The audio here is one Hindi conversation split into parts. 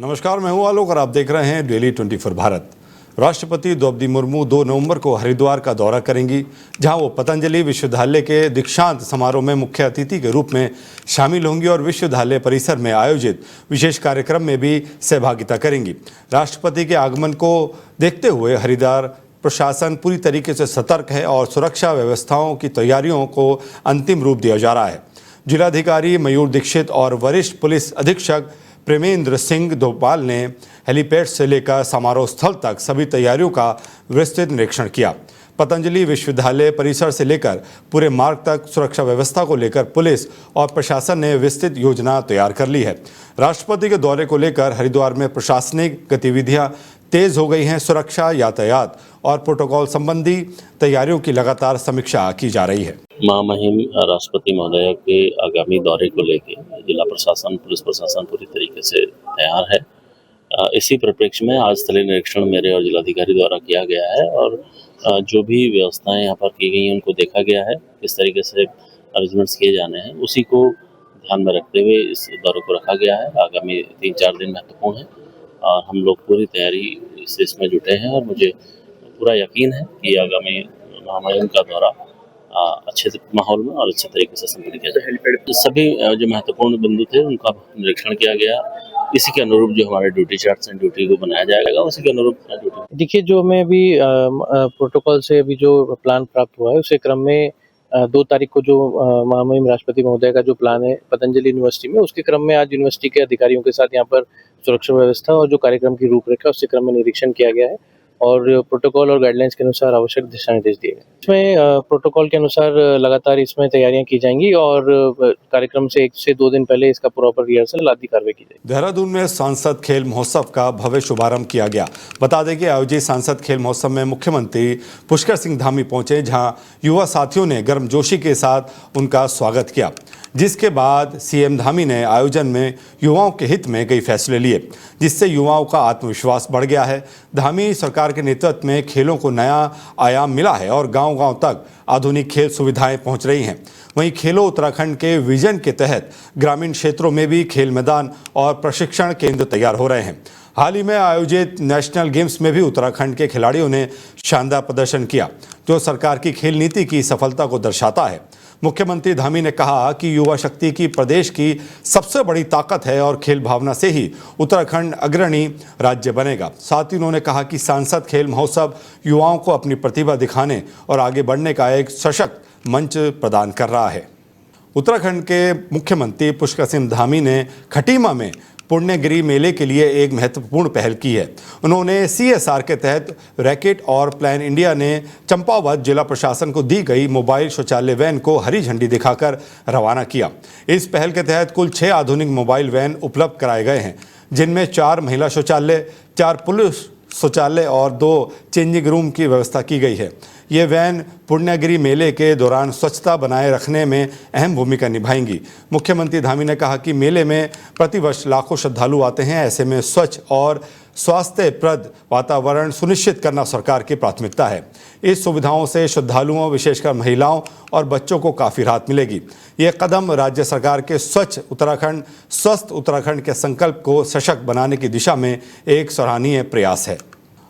नमस्कार, मैं हूं आलोक और आप देख रहे हैं डेली 24 भारत। राष्ट्रपति द्रौपदी मुर्मू 2 नवंबर को हरिद्वार का दौरा करेंगी, जहां वो पतंजलि विश्वविद्यालय के दीक्षांत समारोह में मुख्य अतिथि के रूप में शामिल होंगी और विश्वविद्यालय परिसर में आयोजित विशेष कार्यक्रम में भी सहभागिता करेंगी। राष्ट्रपति के आगमन को देखते हुए हरिद्वार प्रशासन पूरी तरीके से सतर्क है और सुरक्षा व्यवस्थाओं की तैयारियों को अंतिम रूप दिया जा रहा है। जिलाधिकारी मयूर दीक्षित और वरिष्ठ पुलिस अधीक्षक प्रेमेंद्र सिंह दोपाल ने हेलीपैड से लेकर समारोह स्थल तक सभी तैयारियों का विस्तृत निरीक्षण किया। पतंजलि विश्वविद्यालय परिसर से लेकर पूरे मार्ग तक सुरक्षा व्यवस्था को लेकर पुलिस और प्रशासन ने विस्तृत योजना तैयार कर ली है। राष्ट्रपति के दौरे को लेकर हरिद्वार में प्रशासनिक गतिविधियां तेज हो गई हैं। सुरक्षा, यातायात और प्रोटोकॉल संबंधी तैयारियों की लगातार समीक्षा की जा रही है। महामहिम राष्ट्रपति महोदय के आगामी दौरे को लेकर जिला प्रशासन, पुलिस प्रशासन पूरी तरीके से तैयार है। इसी परिप्रेक्ष्य में आज स्थलीय निरीक्षण मेरे और जिलाधिकारी द्वारा किया गया है और जो भी व्यवस्थाएं यहाँ पर की गई हैं उनको देखा गया है, किस तरीके से अरेंजमेंट्स किए जाने हैं, उसी को ध्यान में रखते हुए इस दौरे को रखा गया है। आगामी 3-4 दिन महत्वपूर्ण है और हम लोग पूरी तैयारी से इसमें जुटे हैं और मुझे पूरा यकीन है कि आगामी महामहिम का दौरा अच्छे माहौल में और अच्छे तरीके से संपन्न किया जाए। सभी जो महत्वपूर्ण बिंदु थे उनका निरीक्षण किया गया। इसी के अनुरूप जो हमारे ड्यूटी चार्ट्स हैं, ड्यूटी को बनाया जाएगा, उसी के अनुरूप ड्यूटी। देखिए, जो मैं अभी प्रोटोकॉल से अभी जो प्लान प्राप्त हुआ है उसी क्रम में 2 तारीख को जो महामहिम राष्ट्रपति महोदय का जो प्लान है पतंजलि यूनिवर्सिटी में, उसके क्रम में आज यूनिवर्सिटी के अधिकारियों के साथ यहाँ पर सुरक्षा व्यवस्था और जो कार्यक्रम की रूपरेखा उसके क्रम में निरीक्षण किया गया है और प्रोटोकॉल और गाइडलाइंस के अनुसार आवश्यक दिशा निर्देश दिए गए। इसमें प्रोटोकॉल के अनुसार लगातार इसमें तैयारियां की जाएंगी और कार्यक्रम से 1 से 2 दिन पहले इसका प्रॉपर रिहर्सल आदि कार्रवाई की जाएगी। देहरादून में सांसद खेल महोत्सव का भव्य शुभारंभ किया गया। बता दें कि आयोजित सांसद खेल महोत्सव में मुख्यमंत्री पुष्कर सिंह धामी पहुंचे, जहां युवा साथियों ने गर्मजोशी के साथ उनका स्वागत किया, जिसके बाद सीएम धामी ने आयोजन में युवाओं के हित में कई फैसले लिए, जिससे युवाओं का आत्मविश्वास बढ़ गया है। धामी सरकार के नेतृत्व में खेलों को नया आयाम मिला है और गांव-गांव तक आधुनिक खेल सुविधाएं पहुंच रही हैं। वहीं खेलो उत्तराखंड के विजन के तहत ग्रामीण क्षेत्रों में भी खेल मैदान और प्रशिक्षण केंद्र तैयार हो रहे हैं। हाल ही में आयोजित नेशनल गेम्स में भी उत्तराखंड के खिलाड़ियों ने शानदार प्रदर्शन किया, जो सरकार की खेल नीति की सफलता को दर्शाता है। मुख्यमंत्री धामी ने कहा कि युवा शक्ति की प्रदेश की सबसे बड़ी ताकत है और खेल भावना से ही उत्तराखंड अग्रणी राज्य बनेगा। साथ ही उन्होंने कहा कि सांसद खेल महोत्सव युवाओं को अपनी प्रतिभा दिखाने और आगे बढ़ने का एक सशक्त मंच प्रदान कर रहा है। उत्तराखंड के मुख्यमंत्री पुष्कर सिंह धामी ने खटीमा में पुण्यगिरी मेले के लिए एक महत्वपूर्ण पहल की है। उन्होंने CSR के तहत रैकेट और प्लान इंडिया ने चंपावत जिला प्रशासन को दी गई मोबाइल शौचालय वैन को हरी झंडी दिखाकर रवाना किया। इस पहल के तहत कुल 6 आधुनिक मोबाइल वैन उपलब्ध कराए गए हैं, जिनमें 4 महिला शौचालय, 4 पुरुष शौचालय और 2 चेंजिंग रूम की व्यवस्था की गई है। ये वैन पुण्यगिरी मेले के दौरान स्वच्छता बनाए रखने में अहम भूमिका निभाएंगी। मुख्यमंत्री धामी ने कहा कि मेले में प्रतिवर्ष लाखों श्रद्धालु आते हैं, ऐसे में स्वच्छ और स्वास्थ्यप्रद वातावरण सुनिश्चित करना सरकार की प्राथमिकता है। इस सुविधाओं से श्रद्धालुओं, विशेषकर महिलाओं और बच्चों को काफ़ी राहत मिलेगी। ये कदम राज्य सरकार के स्वच्छ उत्तराखंड, स्वस्थ उत्तराखंड के संकल्प को सशक्त बनाने की दिशा में एक सराहनीय प्रयास है।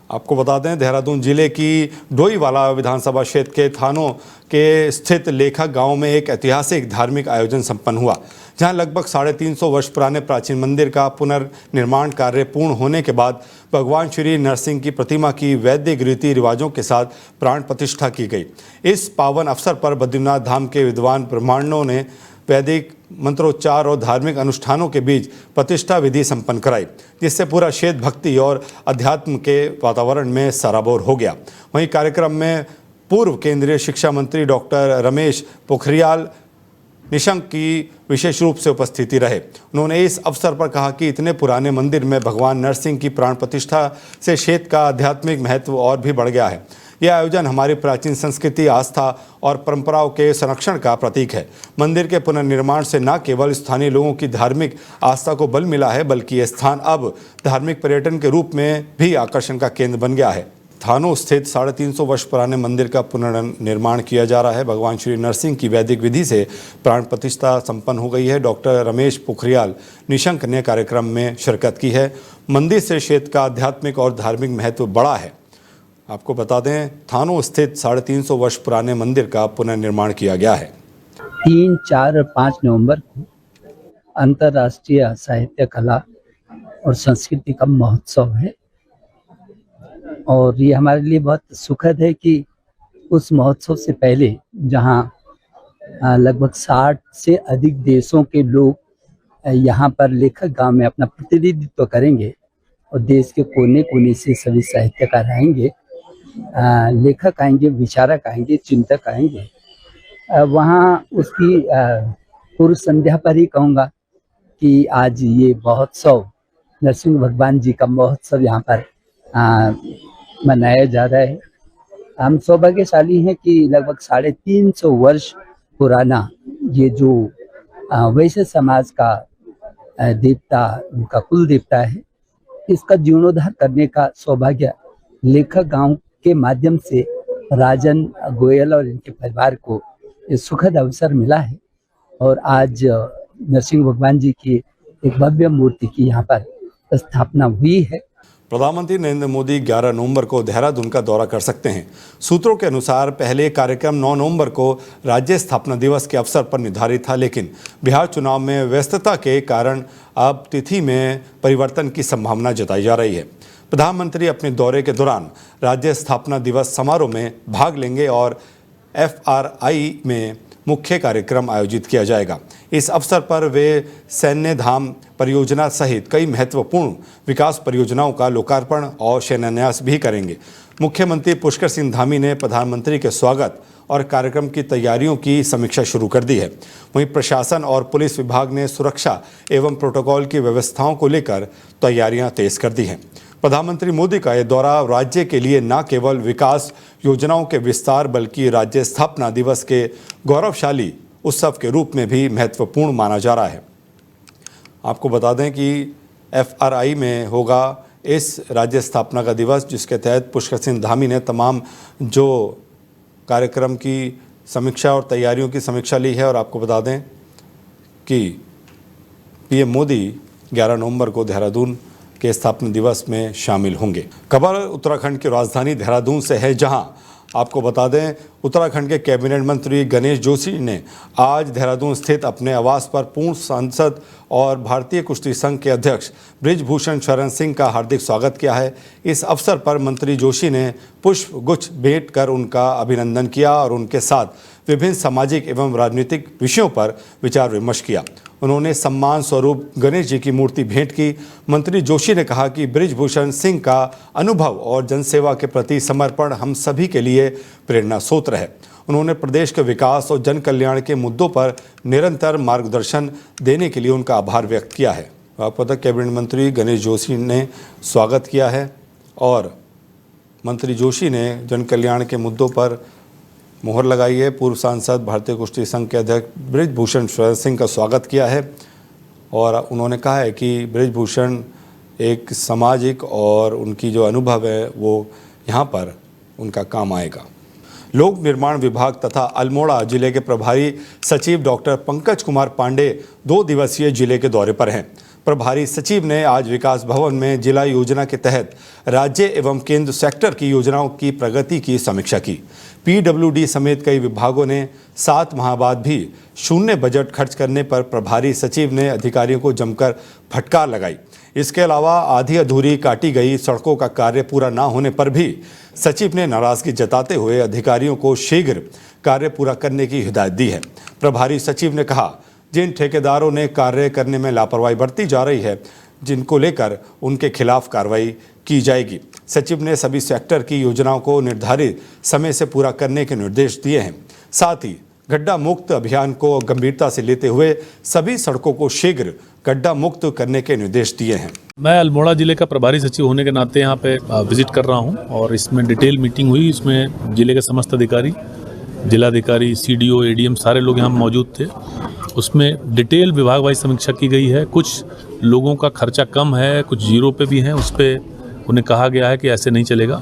आपको बता दें, देहरादून जिले की डोईवाला विधानसभा क्षेत्र के थानों के स्थित लेखक गांव में एक ऐतिहासिक धार्मिक आयोजन संपन्न हुआ, जहां लगभग 350 वर्ष पुराने प्राचीन मंदिर का पुनर्निर्माण कार्य पूर्ण होने के बाद भगवान श्री नरसिंह की प्रतिमा की वैदिक रीति रिवाजों के साथ प्राण प्रतिष्ठा की गई। इस पावन अवसर पर बद्रीनाथ धाम के विद्वान ब्राह्मणों ने वैदिक मंत्रोच्चार और धार्मिक अनुष्ठानों के बीच प्रतिष्ठा विधि संपन्न कराई, जिससे पूरा क्षेत्र भक्ति और अध्यात्म के वातावरण में सराबोर हो गया। वहीं कार्यक्रम में पूर्व केंद्रीय शिक्षा मंत्री डॉक्टर रमेश पोखरियाल निशंक की विशेष रूप से उपस्थिति रहे। उन्होंने इस अवसर पर कहा कि इतने पुराने मंदिर में भगवान नरसिंह की प्राण प्रतिष्ठा से क्षेत्र का आध्यात्मिक महत्व और भी बढ़ गया है। यह आयोजन हमारी प्राचीन संस्कृति, आस्था और परंपराओं के संरक्षण का प्रतीक है। मंदिर के पुनर्निर्माण से न केवल स्थानीय लोगों की धार्मिक आस्था को बल मिला है, बल्कि यह स्थान अब धार्मिक पर्यटन के रूप में भी आकर्षण का केंद्र बन गया है। थानो स्थित 350 वर्ष पुराने मंदिर का पुनर्निर्माण किया जा रहा है। भगवान श्री नरसिंह की वैदिक विधि से प्राण प्रतिष्ठा संपन्न हो गई है। डॉक्टर रमेश पोखरियाल निशंक ने कार्यक्रम में शिरकत की है। मंदिर से क्षेत्र का आध्यात्मिक और धार्मिक महत्व बड़ा है। आपको बता दें, थानो स्थित 350 वर्ष पुराने मंदिर का पुनर्निर्माण किया गया है। 3, 4 और 5 नवंबर को अंतर्राष्ट्रीय साहित्य कला और संस्कृति का महोत्सव है और ये हमारे लिए बहुत सुखद है कि उस महोत्सव से पहले जहां लगभग 60 से अधिक देशों के लोग यहां पर लेखक गांव में अपना प्रतिनिधित्व करेंगे और देश के कोने कोने से सभी साहित्यकार आएंगे, लेखक आएंगे, विचारक आएंगे, चिंतक आएंगे। वहाँ उसकी पूर्व संध्या पर ही कहूँगा कि आज ये महोत्सव, नरसिंह भगवान जी का महोत्सव यहाँ पर मनाया जा रहा है। हम सौभाग्यशाली हैं कि लगभग 350 वर्ष पुराना ये जो वैश्य समाज का देवता, उनका कुल देवता है, इसका जीर्णोद्धार करने का सौभाग्य लेखक गांव के माध्यम से राजन गोयल और इनके परिवार को ये सुखद अवसर मिला है और आज नरसिंह भगवान जी की एक भव्य मूर्ति की यहाँ पर स्थापना हुई है। प्रधानमंत्री नरेंद्र मोदी 11 नवंबर को देहरादून का दौरा कर सकते हैं। सूत्रों के अनुसार पहले कार्यक्रम 9 नवंबर को राज्य स्थापना दिवस के अवसर पर निर्धारित था, लेकिन बिहार चुनाव में व्यस्तता के कारण अब तिथि में परिवर्तन की संभावना जताई जा रही है। प्रधानमंत्री अपने दौरे के दौरान राज्य स्थापना दिवस समारोह में भाग लेंगे और FRI में मुख्य कार्यक्रम आयोजित किया जाएगा। इस अवसर पर वे सैन्य धाम परियोजना सहित कई महत्वपूर्ण विकास परियोजनाओं का लोकार्पण और शिलान्यास भी करेंगे। मुख्यमंत्री पुष्कर सिंह धामी ने प्रधानमंत्री के स्वागत और कार्यक्रम की तैयारियों की समीक्षा शुरू कर दी है। वहीं प्रशासन और पुलिस विभाग ने सुरक्षा एवं प्रोटोकॉल की व्यवस्थाओं को लेकर तैयारियां तेज कर दी हैं। प्रधानमंत्री मोदी का यह दौरा राज्य के लिए न केवल विकास योजनाओं के विस्तार बल्कि राज्य स्थापना दिवस के गौरवशाली उत्सव के रूप में भी महत्वपूर्ण माना जा रहा है। आपको बता दें कि FRI में होगा इस राज्य स्थापना का दिवस, जिसके तहत पुष्कर सिंह धामी ने तमाम जो कार्यक्रम की समीक्षा और तैयारियों की समीक्षा ली है। और आपको बता दें कि PM मोदी 11 नवंबर को देहरादून के स्थापना दिवस में शामिल होंगे। खबर उत्तराखंड की राजधानी देहरादून से है, जहां आपको बता दें उत्तराखंड के कैबिनेट मंत्री गणेश जोशी ने आज देहरादून स्थित अपने आवास पर पूर्व सांसद और भारतीय कुश्ती संघ के अध्यक्ष बृजभूषण शरण सिंह का हार्दिक स्वागत किया है। इस अवसर पर मंत्री जोशी ने पुष्प गुच्छ भेंट कर उनका अभिनंदन किया और उनके साथ विभिन्न सामाजिक एवं राजनीतिक विषयों पर विचार विमर्श किया। उन्होंने सम्मान स्वरूप गणेश जी की मूर्ति भेंट की। मंत्री जोशी ने कहा कि बृजभूषण सिंह का अनुभव और जनसेवा के प्रति समर्पण हम सभी के लिए प्रेरणा स्रोत है। उन्होंने प्रदेश के विकास और जन कल्याण के मुद्दों पर निरंतर मार्गदर्शन देने के लिए उनका आभार व्यक्त किया है। आपको पता, कैबिनेट मंत्री गणेश जोशी ने स्वागत किया है और मंत्री जोशी ने जन कल्याण के मुद्दों पर मोहर लगाई है। पूर्व सांसद भारतीय कुश्ती संघ के अध्यक्ष बृजभूषण शरण सिंह का स्वागत किया है और उन्होंने कहा है कि बृजभूषण एक सामाजिक और उनकी जो अनुभव है वो यहाँ पर उनका काम आएगा। लोक निर्माण विभाग तथा अल्मोड़ा जिले के प्रभारी सचिव डॉक्टर पंकज कुमार पांडे 2 दिवसीय जिले के दौरे पर हैं। प्रभारी सचिव ने आज विकास भवन में जिला योजना के तहत राज्य एवं केंद्र सेक्टर की योजनाओं की प्रगति की समीक्षा की। PWD समेत कई विभागों ने 7 माह बाद भी शून्य बजट खर्च करने पर प्रभारी सचिव ने अधिकारियों को जमकर फटकार लगाई। इसके अलावा आधी अधूरी काटी गई सड़कों का कार्य पूरा न होने पर भी सचिव ने नाराजगी जताते हुए अधिकारियों को शीघ्र कार्य पूरा करने की हिदायत दी है। प्रभारी सचिव ने कहा, जिन ठेकेदारों ने कार्य करने में लापरवाही बरती जा रही है, जिनको लेकर उनके खिलाफ कार्रवाई की जाएगी। सचिव ने सभी सेक्टर की योजनाओं को निर्धारित समय से पूरा करने के निर्देश दिए हैं। साथ ही गड्ढा मुक्त अभियान को गंभीरता से लेते हुए सभी सड़कों को शीघ्र गड्ढा मुक्त करने के निर्देश दिए हैं। मैं अल्मोड़ा जिले का प्रभारी सचिव होने के नाते यहाँ पे विजिट कर रहा हूँ और इसमें डिटेल मीटिंग हुई। इसमें जिले के समस्त अधिकारी, जिलाधिकारी, CDO, ADM सारे लोग यहाँ मौजूद थे। उसमें डिटेल विभाग वाइज समीक्षा की गई है। कुछ लोगों का खर्चा कम है, कुछ जीरो पे भी हैं, उस पर उन्हें कहा गया है कि ऐसे नहीं चलेगा,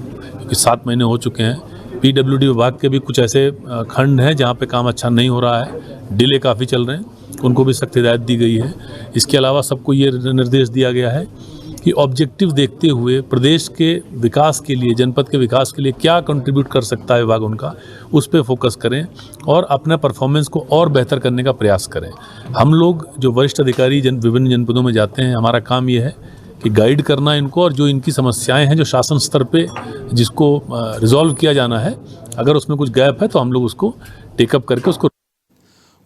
कि 7 महीने हो चुके हैं। पीडब्ल्यूडी विभाग के भी कुछ ऐसे खंड हैं जहाँ पे काम अच्छा नहीं हो रहा है, डिले काफ़ी चल रहे हैं, उनको भी सख्त हिदायत दी गई है। इसके अलावा सबको ये निर्देश दिया गया है कि ऑब्जेक्टिव देखते हुए प्रदेश के विकास के लिए, जनपद के विकास के लिए क्या कंट्रीब्यूट कर सकता है विभाग उनका, उस पर फोकस करें और अपना परफॉर्मेंस को और बेहतर करने का प्रयास करें। हम लोग जो वरिष्ठ अधिकारी विभिन्न जनपदों में जाते हैं, हमारा काम ये है कि गाइड करना इनको, और जो इनकी समस्याएं हैं जो शासन स्तर पे जिसको रिजॉल्व किया जाना है, अगर उसमें कुछ गैप है तो हम लोग उसको टेकअप करके उसको।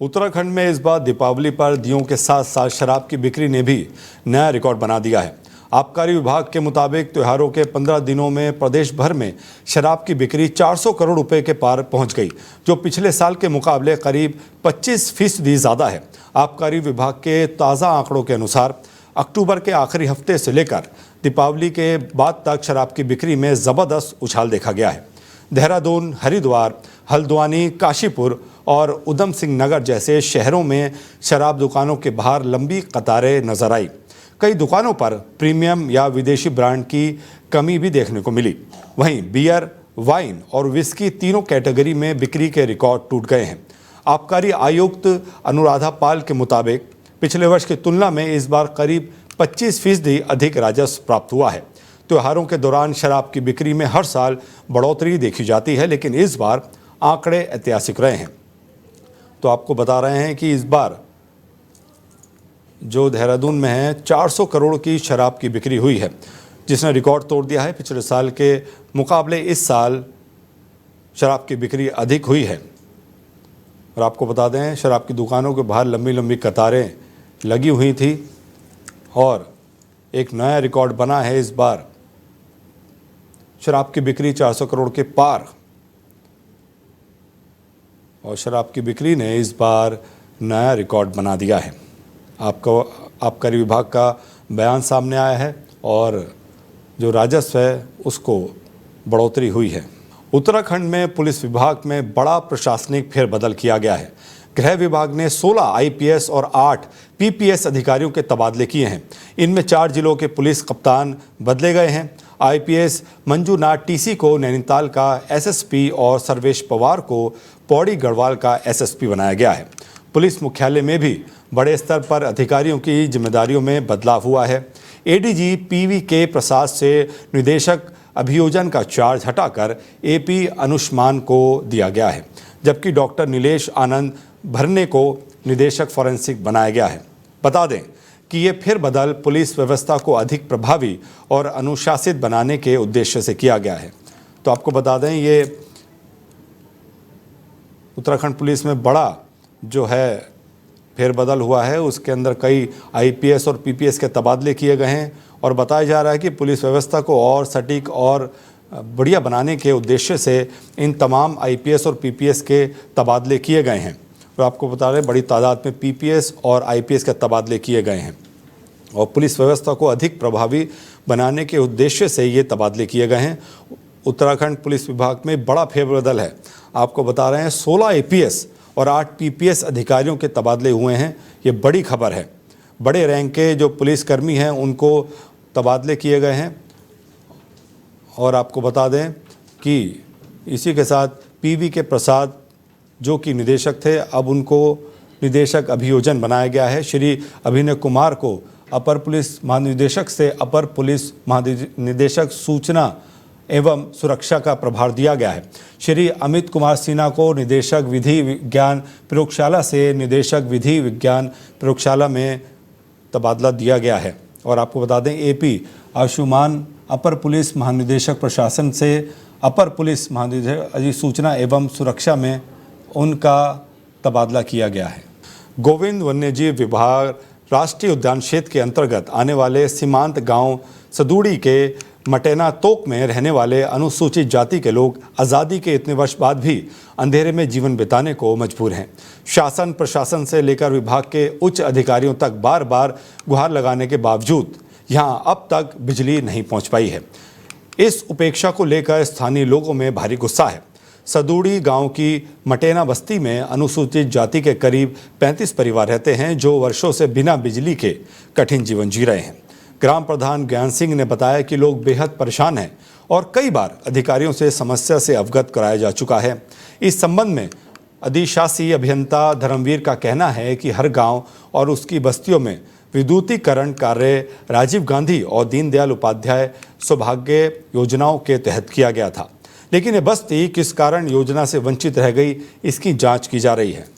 उत्तराखंड में इस बार दीपावली पर दियों के साथ साथ शराब की बिक्री ने भी नया रिकॉर्ड बना दिया है। आबकारी विभाग के मुताबिक त्योहारों के 15 दिनों में प्रदेश भर में शराब की बिक्री 400 करोड़ रुपए के पार पहुंच गई, जो पिछले साल के मुकाबले करीब 25% ज़्यादा है। आबकारी विभाग के ताज़ा आंकड़ों के अनुसार अक्टूबर के आखिरी हफ्ते से लेकर दीपावली के बाद तक शराब की बिक्री में ज़बरदस्त उछाल देखा गया है। देहरादून, हरिद्वार, हल्द्वानी, काशीपुर और उधम सिंह नगर जैसे शहरों में शराब दुकानों के बाहर लंबी कतारें नजर आई। कई दुकानों पर प्रीमियम या विदेशी ब्रांड की कमी भी देखने को मिली। वहीं बियर, वाइन और विस्की तीनों कैटेगरी में बिक्री के रिकॉर्ड टूट गए हैं। आबकारी आयुक्त अनुराधा पाल के मुताबिक पिछले वर्ष की तुलना में इस बार करीब 25% अधिक राजस्व प्राप्त हुआ है। त्योहारों के दौरान शराब की बिक्री में हर साल बढ़ोतरी देखी जाती है, लेकिन इस बार आंकड़े ऐतिहासिक रहे हैं। तो आपको बता रहे हैं कि इस बार जो देहरादून में है 400 करोड़ की शराब की बिक्री हुई है, जिसने रिकॉर्ड तोड़ दिया है। पिछले साल के मुकाबले इस साल शराब की बिक्री अधिक हुई है। और आपको बता दें, शराब की दुकानों के बाहर लंबी लंबी कतारें लगी हुई थी और एक नया रिकॉर्ड बना है। इस बार शराब की बिक्री 400 करोड़ के पार, और शराब की बिक्री ने इस बार नया रिकॉर्ड बना दिया है। आपको आबकारी विभाग का बयान सामने आया है और जो राजस्व है उसको बढ़ोतरी हुई है। उत्तराखंड में पुलिस विभाग में बड़ा प्रशासनिक फेरबदल किया गया है। गृह विभाग ने 16 आईपीएस और 8 पीपीएस अधिकारियों के तबादले किए हैं। इनमें 4 जिलों के पुलिस कप्तान बदले गए हैं। आईपीएस मंजूनाथ टीसी को नैनीताल का एसएसपी और सर्वेश पवार को पौड़ी गढ़वाल का एसएसपी बनाया गया है। पुलिस मुख्यालय में भी बड़े स्तर पर अधिकारियों की जिम्मेदारियों में बदलाव हुआ है। एडीजी पीवीके प्रसाद से निदेशक अभियोजन का चार्ज हटाकर एपी अनुष्मान को दिया गया है, जबकि डॉक्टर नीलेश आनंद भरने को निदेशक फॉरेंसिक बनाया गया है। बता दें कि ये फेरबदल पुलिस व्यवस्था को अधिक प्रभावी और अनुशासित बनाने के उद्देश्य से किया गया है। तो आपको बता दें, ये उत्तराखंड पुलिस में बड़ा जो है फेरबदल हुआ है। उसके अंदर कई आईपीएस और पीपीएस के तबादले किए गए हैं और बताया जा रहा है कि पुलिस व्यवस्था को और सटीक और बढ़िया बनाने के उद्देश्य से इन तमाम आईपीएस और पीपीएस के तबादले किए गए हैं। और आपको बता रहे हैं, बड़ी तादाद में पीपीएस और आईपीएस के तबादले किए गए हैं और पुलिस व्यवस्था को अधिक प्रभावी बनाने के उद्देश्य से ये तबादले किए गए हैं। उत्तराखंड पुलिस विभाग में बड़ा फेरबदल है। आपको बता रहे हैं 16 आईपीएस और 8 पीपीएस अधिकारियों के तबादले हुए हैं। ये बड़ी खबर है। बड़े रैंक के जो पुलिसकर्मी हैं उनको तबादले किए गए हैं। और आपको बता दें कि इसी के साथ पीवीके प्रसाद जो कि निदेशक थे, अब उनको निदेशक अभियोजन बनाया गया है। श्री अभिनय कुमार को अपर पुलिस महानिदेशक से अपर पुलिस महानिदेशक सूचना एवं सुरक्षा का प्रभार दिया गया है। श्री अमित कुमार सिन्हा को निदेशक विधि विज्ञान प्रयोगशाला से निदेशक विधि विज्ञान प्रयोगशाला में तबादला दिया गया है। और आपको बता दें, एपी आशुमान अपर पुलिस महानिदेशक प्रशासन से अपर पुलिस महानिदेशक सूचना एवं सुरक्षा में उनका तबादला किया गया है। गोविंद वन्यजीव विभाग राष्ट्रीय उद्यान क्षेत्र के अंतर्गत आने वाले सीमांत गांव सदूड़ी के मटेना तोक में रहने वाले अनुसूचित जाति के लोग आज़ादी के इतने वर्ष बाद भी अंधेरे में जीवन बिताने को मजबूर हैं। शासन प्रशासन से लेकर विभाग के उच्च अधिकारियों तक बार बार गुहार लगाने के बावजूद यहां अब तक बिजली नहीं पहुंच पाई है। इस उपेक्षा को लेकर स्थानीय लोगों में भारी गुस्सा है। सदूड़ी गांव की मटेना बस्ती में अनुसूचित जाति के करीब 35 परिवार रहते हैं, जो वर्षों से बिना बिजली के कठिन जीवन जी रहे हैं। ग्राम प्रधान ज्ञान सिंह ने बताया कि लोग बेहद परेशान हैं और कई बार अधिकारियों से समस्या से अवगत कराया जा चुका है। इस संबंध में अधिशासी अभियंता धर्मवीर का कहना है कि हर गांव और उसकी बस्तियों में विद्युतीकरण कार्य राजीव गांधी और दीनदयाल उपाध्याय सौभाग्य योजनाओं के तहत किया गया था, लेकिन ये बस्ती किस कारण योजना से वंचित रह गई, इसकी जांच की जा रही है।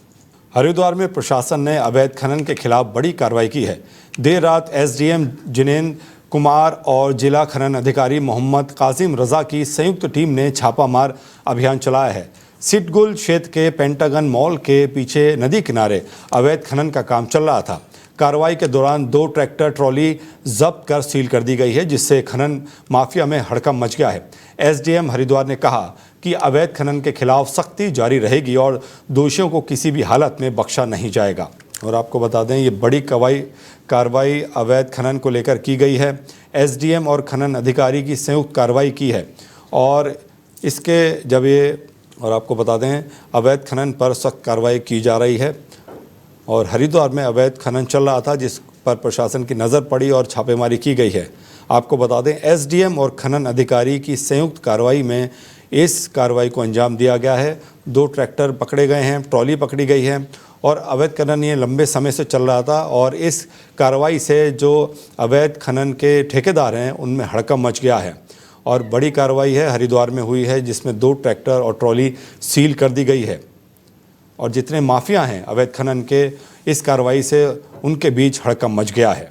हरिद्वार में प्रशासन ने अवैध खनन के खिलाफ बड़ी कार्रवाई की है। देर रात एसडीएम जिनेंद्र कुमार और जिला खनन अधिकारी मोहम्मद काजिम रजा की संयुक्त टीम ने छापामार अभियान चलाया है। सिटगुल क्षेत्र के पेंटागन मॉल के पीछे नदी किनारे अवैध खनन का काम चल रहा था। कार्रवाई के दौरान 2 ट्रैक्टर ट्रॉली जब्त कर सील कर दी गई है, जिससे खनन माफिया में हड़कंप मच गया है। एसडीएम हरिद्वार ने कहा कि अवैध खनन के खिलाफ सख्ती जारी रहेगी और दोषियों को किसी भी हालत में बख्शा नहीं जाएगा। और आपको बता दें, ये बड़ी कार्रवाई अवैध खनन को लेकर की गई है। एसडीएम और खनन अधिकारी की संयुक्त कार्रवाई की है और इसके जब ये और आपको बता दें, अवैध खनन पर सख्त कार्रवाई की जा रही है। और हरिद्वार में अवैध खनन चल रहा था, जिस पर प्रशासन की नज़र पड़ी और छापेमारी की गई है। आपको बता दें, एसडीएम और खनन अधिकारी की संयुक्त कार्रवाई में इस कार्रवाई को अंजाम दिया गया है। 2 ट्रैक्टर पकड़े गए हैं, ट्रॉली पकड़ी गई है और अवैध खनन ये लंबे समय से चल रहा था और इस कार्रवाई से जो अवैध खनन के ठेकेदार हैं उनमें हड़कंप मच गया है। और बड़ी कार्रवाई है हरिद्वार में हुई है, जिसमें 2 ट्रैक्टर और ट्रॉली सील कर दी गई है और जितने माफिया हैं अवैध खनन के, इस कार्रवाई से उनके बीच हड़कंप मच गया है।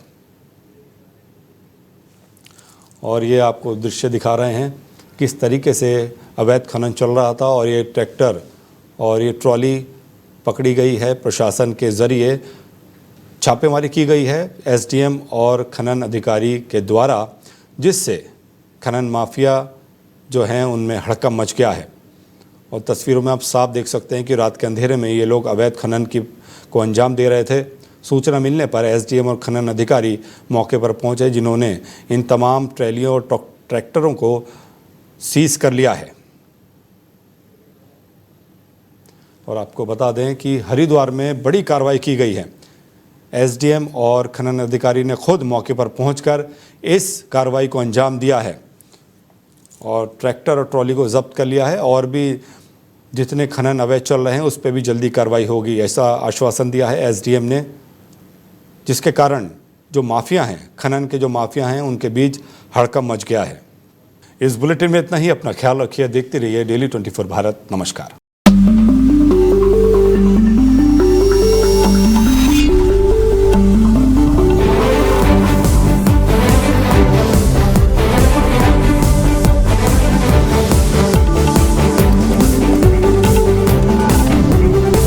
और ये आपको दृश्य दिखा रहे हैं किस तरीके से अवैध खनन चल रहा था और ये ट्रैक्टर और ये ट्रॉली पकड़ी गई है। प्रशासन के ज़रिए छापेमारी की गई है एसडीएम और खनन अधिकारी के द्वारा, जिससे खनन माफिया जो हैं उनमें हड़कंप मच गया है। और तस्वीरों में आप साफ देख सकते हैं कि रात के अंधेरे में ये लोग अवैध खनन को अंजाम दे रहे थे। सूचना मिलने पर एसडीएम और खनन अधिकारी मौके पर पहुंचे, जिन्होंने इन तमाम ट्रैलियों और ट्रैक्टरों को सीज कर लिया है। और आपको बता दें कि हरिद्वार में बड़ी कार्रवाई की गई है। एसडीएम और खनन अधिकारी ने खुद मौके पर पहुंचकर इस कार्रवाई को अंजाम दिया है और ट्रैक्टर और ट्रॉली को जब्त कर लिया है और भी जितने खनन अवैध चल रहे हैं उस पर भी जल्दी कार्रवाई होगी, ऐसा आश्वासन दिया है एसडीएम ने, जिसके कारण जो माफिया हैं, खनन के जो माफिया हैं, उनके बीच हड़कंप मच गया है। इस बुलेटिन में इतना ही। अपना ख्याल रखिए, देखते रहिए डेली 24 भारत। नमस्कार।